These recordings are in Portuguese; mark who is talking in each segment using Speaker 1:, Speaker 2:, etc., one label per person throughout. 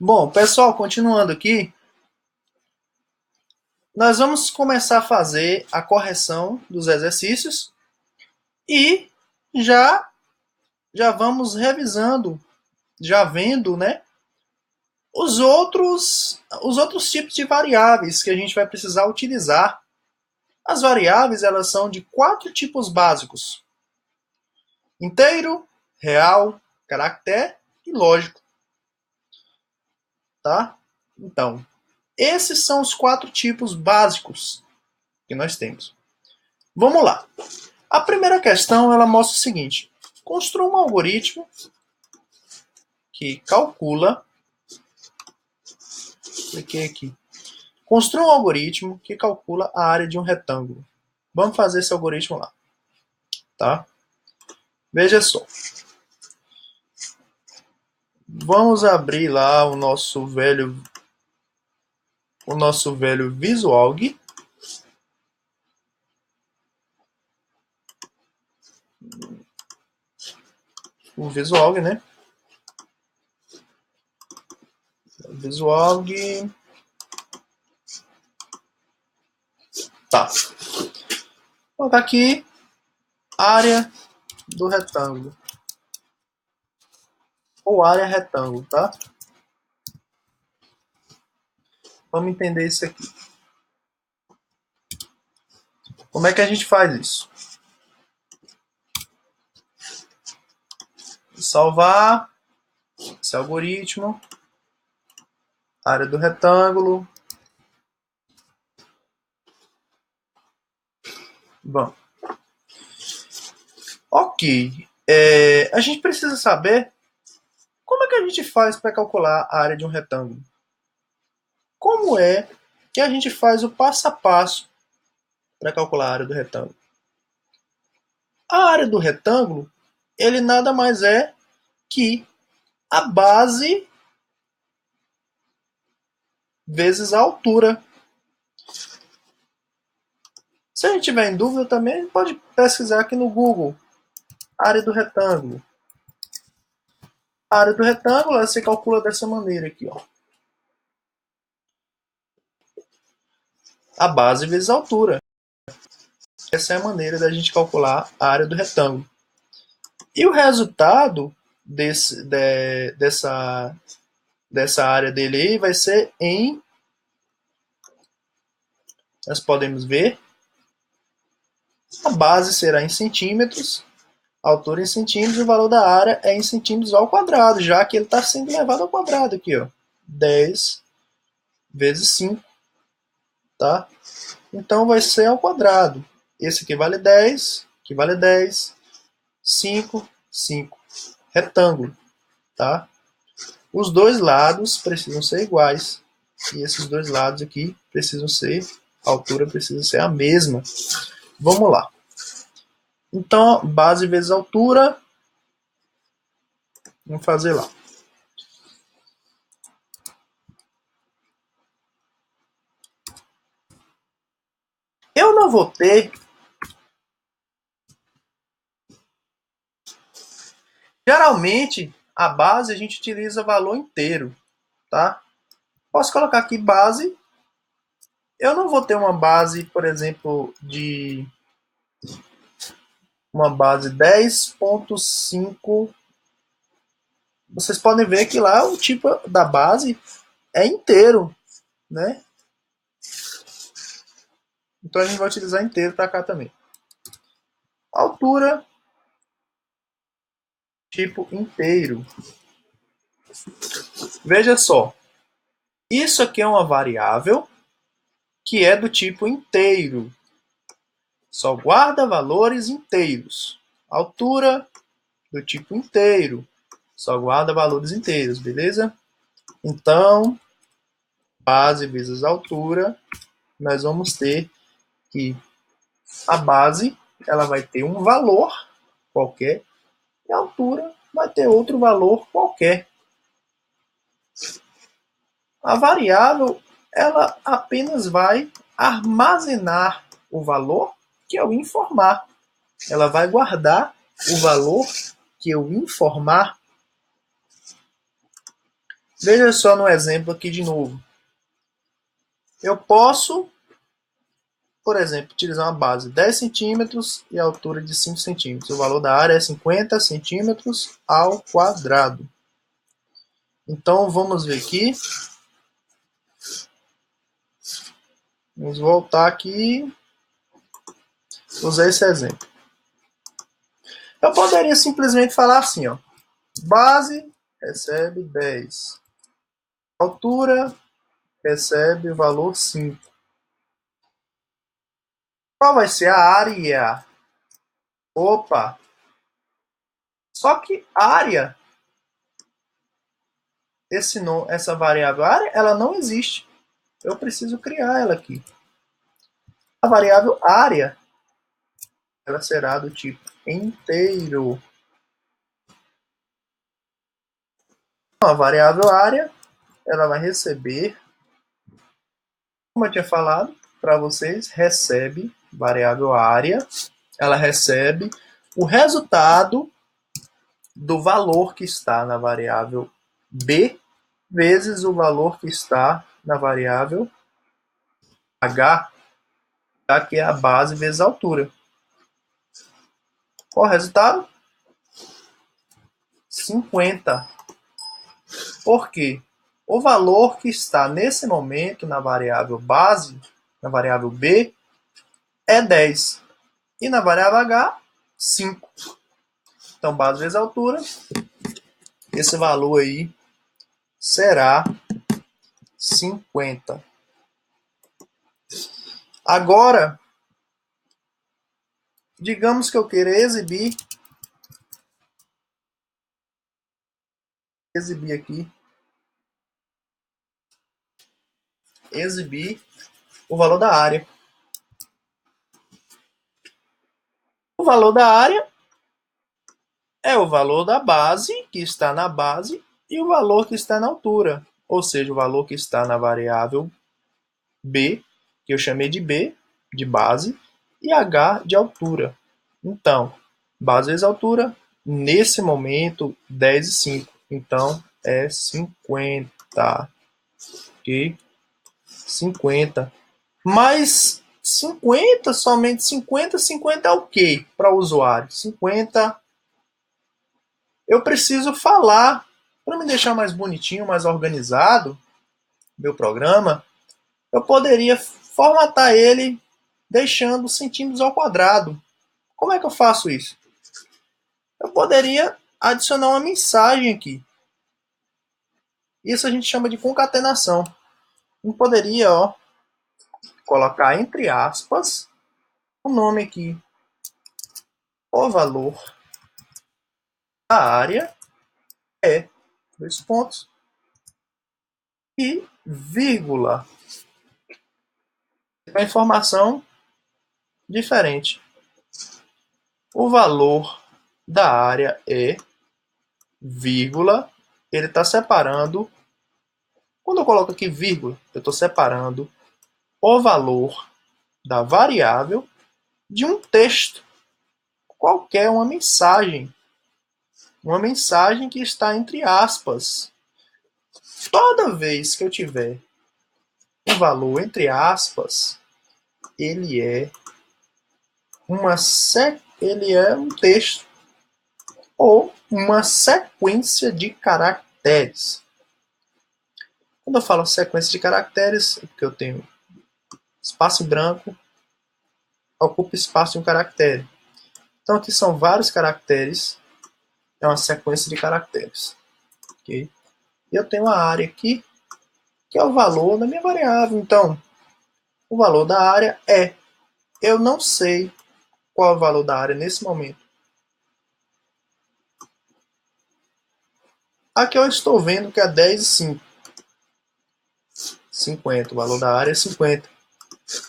Speaker 1: Bom, pessoal, continuando aqui, nós vamos começar a fazer a correção dos exercícios e já já vamos revisando, já vendo, né, os outros tipos de variáveis que a gente vai precisar utilizar. As variáveis, elas são de 4 tipos básicos: inteiro, real, caractere e lógico, tá? Então, esses são os 4 tipos básicos que nós temos. Vamos lá. A primeira questão, ela mostra o seguinte: construa um algoritmo que calcula. Cliquei aqui. Construa um algoritmo que calcula a área de um retângulo. Vamos fazer esse algoritmo lá, tá? Veja só. Vamos abrir lá o nosso velho Visualg. O Visualg, né? Visualg. Tá. Vou colocar aqui área do retângulo. Ou área retângulo, tá? Vamos entender isso aqui. Como é que a gente faz isso? Salvar esse algoritmo, área do retângulo. Bom, ok. A gente precisa saber como é que a gente faz para calcular a área de um retângulo. Como é que a gente faz o passo a passo para calcular a área do retângulo? A área do retângulo, ele nada mais é que a base vezes a altura. Se a gente tiver em dúvida também, pode pesquisar aqui no Google, área do retângulo. A área do retângulo, ela se calcula dessa maneira aqui, ó. A base vezes a altura. Essa é a maneira da gente calcular a área do retângulo. E o resultado dessa área dele aí vai ser em... Nós podemos ver, a base será em centímetros, a altura em centímetros e o valor da área é em centímetros ao quadrado, já que ele está sendo levado ao quadrado aqui, ó. 10 vezes 5, tá? Então vai ser ao quadrado. Esse aqui vale 10, aqui vale 10, 5, 5. Retângulo, tá? Os dois lados precisam ser iguais. E esses dois lados aqui precisam ser, a altura precisa ser a mesma. Vamos lá. Então, base vezes altura. Vamos fazer lá. Eu não vou ter... Geralmente, a base a gente utiliza valor inteiro, tá? Posso colocar aqui base. Eu não vou ter uma base, por exemplo, de uma base 10.5. Vocês podem ver que lá o tipo da base é inteiro, né? Então a gente vai utilizar inteiro para cá também. Altura, tipo inteiro. Veja só, isso aqui é uma variável que é do tipo inteiro. Só guarda valores inteiros. Altura do tipo inteiro. Só guarda valores inteiros, beleza? Então, base vezes altura, nós vamos ter que a base ela vai ter um valor qualquer e a altura vai ter outro valor qualquer. A variável ela apenas vai armazenar o valor que eu informar. Ela vai guardar o valor que eu informar. Veja só no exemplo aqui de novo. Eu posso, por exemplo, utilizar uma base de 10 centímetros e a altura de 5 centímetros. O valor da área é 50 centímetros ao quadrado. Então, vamos ver aqui. Vamos voltar aqui. Usar esse exemplo. Eu poderia simplesmente falar assim, ó. Base recebe 10. Altura recebe o valor 5. Qual vai ser a área? Opa! Só que área, essa variável área, ela não existe. Eu preciso criar ela aqui. A variável área, ela será do tipo inteiro. A variável área, ela vai receber, como eu tinha falado para vocês, recebe variável área, ela recebe o resultado do valor que está na variável b vezes o valor que está na variável h, que é a base vezes a altura. Qual o resultado? 50. Por quê? O valor que está nesse momento na variável base, na variável b, é 10. E na variável h, 5. Então, base vezes altura, esse valor aí será 50. Agora, digamos que eu queira exibir o valor da área. O valor da área é o valor da base, que está na base, e o valor que está na altura. Ou seja, o valor que está na variável b, que eu chamei de b, de base, e h de altura. Então, base vezes altura, nesse momento, 10 e 5. Então, é 50. Ok? 50. Mas 50, somente 50, 50 é o quê para o usuário? 50. Eu preciso falar, para me deixar mais bonitinho, mais organizado, meu programa, eu poderia formatar ele deixando centímetros ao quadrado. Como é que eu faço isso? Eu poderia adicionar uma mensagem aqui. Isso a gente chama de concatenação. Eu poderia, colocar entre aspas o nome aqui, o valor da área é, dois pontos, e vírgula. Uma informação diferente. O valor da área é, vírgula, ele está separando. Quando eu coloco aqui vírgula, eu estou separando o valor da variável de um texto qualquer, uma mensagem que está entre aspas. Toda vez que eu tiver um valor entre aspas, ele é ele é um texto ou uma sequência de caracteres. Quando eu falo sequência de caracteres, é porque eu tenho espaço em branco, ocupa espaço de um caractere. Então aqui são vários caracteres, é uma sequência de caracteres. Okay? E eu tenho a área aqui, que é o valor da minha variável. Então, o valor da área é. Eu não sei qual é o valor da área nesse momento. Aqui eu estou vendo que é 10 e 5. 50. O valor da área é 50.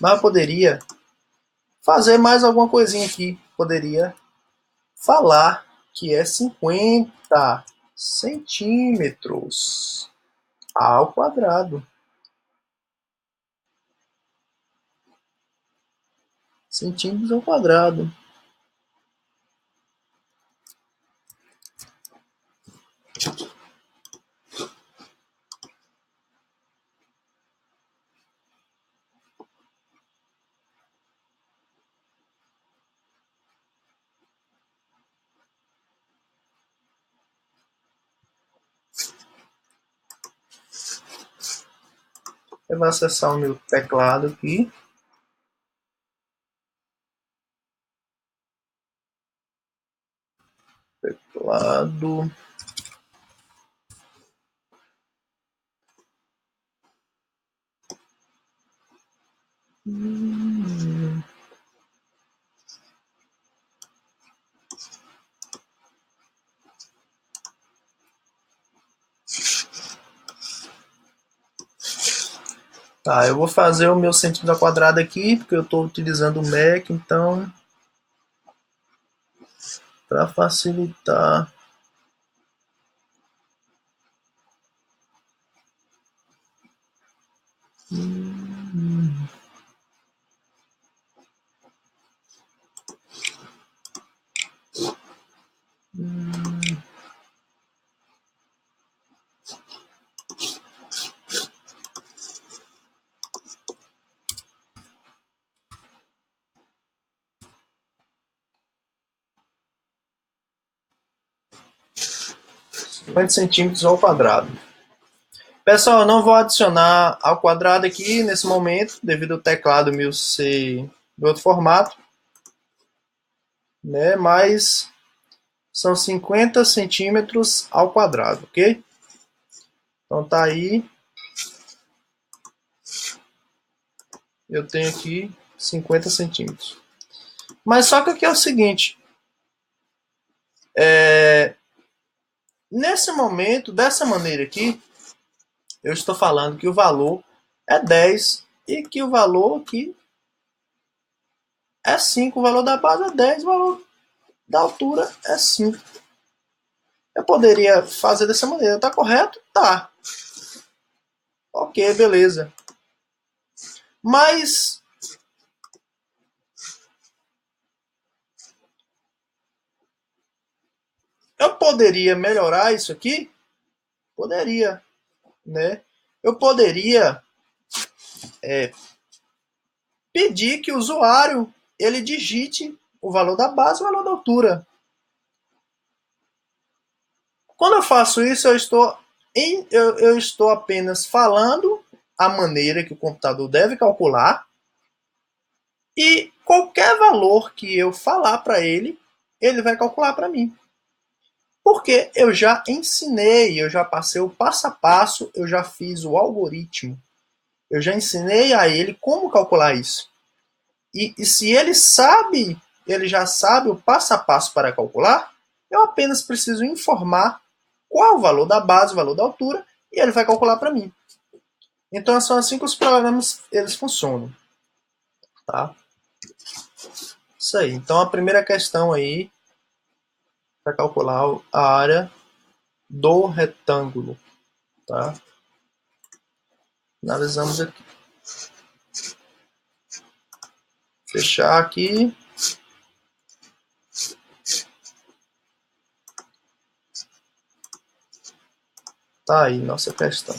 Speaker 1: Mas eu poderia fazer mais alguma coisinha aqui. Poderia falar que é 50 centímetros ao quadrado. Centímetros ao quadrado. Eu vou acessar o meu teclado aqui. Teclado. Tá, eu vou fazer o meu centímetro ao quadrado aqui, porque eu estou utilizando o Mac, então, para facilitar. Quantos centímetros ao quadrado? Pessoal, eu não vou adicionar ao quadrado aqui nesse momento, devido ao teclado meu ser de outro formato, né? Mas são 50 centímetros ao quadrado, ok? Então tá aí. Eu tenho aqui 50 centímetros. Mas só que aqui é o seguinte. Nesse momento, dessa maneira aqui, eu estou falando que o valor é 10 e que o valor aqui é 5. O valor da base é 10, o valor da altura é 5. Eu poderia fazer dessa maneira. Tá correto? Tá. Ok, beleza. Mas eu poderia melhorar isso aqui? Poderia, né? Eu poderia pedir que o usuário ele digite o valor da base e o valor da altura. Quando eu faço isso, eu estou apenas falando a maneira que o computador deve calcular e qualquer valor que eu falar para ele, ele vai calcular para mim. Porque eu já ensinei, eu já passei o passo a passo, eu já fiz o algoritmo. Eu já ensinei a ele como calcular isso. E se ele sabe, ele já sabe o passo a passo para calcular, eu apenas preciso informar qual o valor da base, o valor da altura, e ele vai calcular para mim. Então são assim que os programas eles funcionam, tá? Isso aí. Então a primeira questão aí para calcular a área do retângulo, tá? Analisamos aqui. Fechar aqui. Tá aí nossa questão.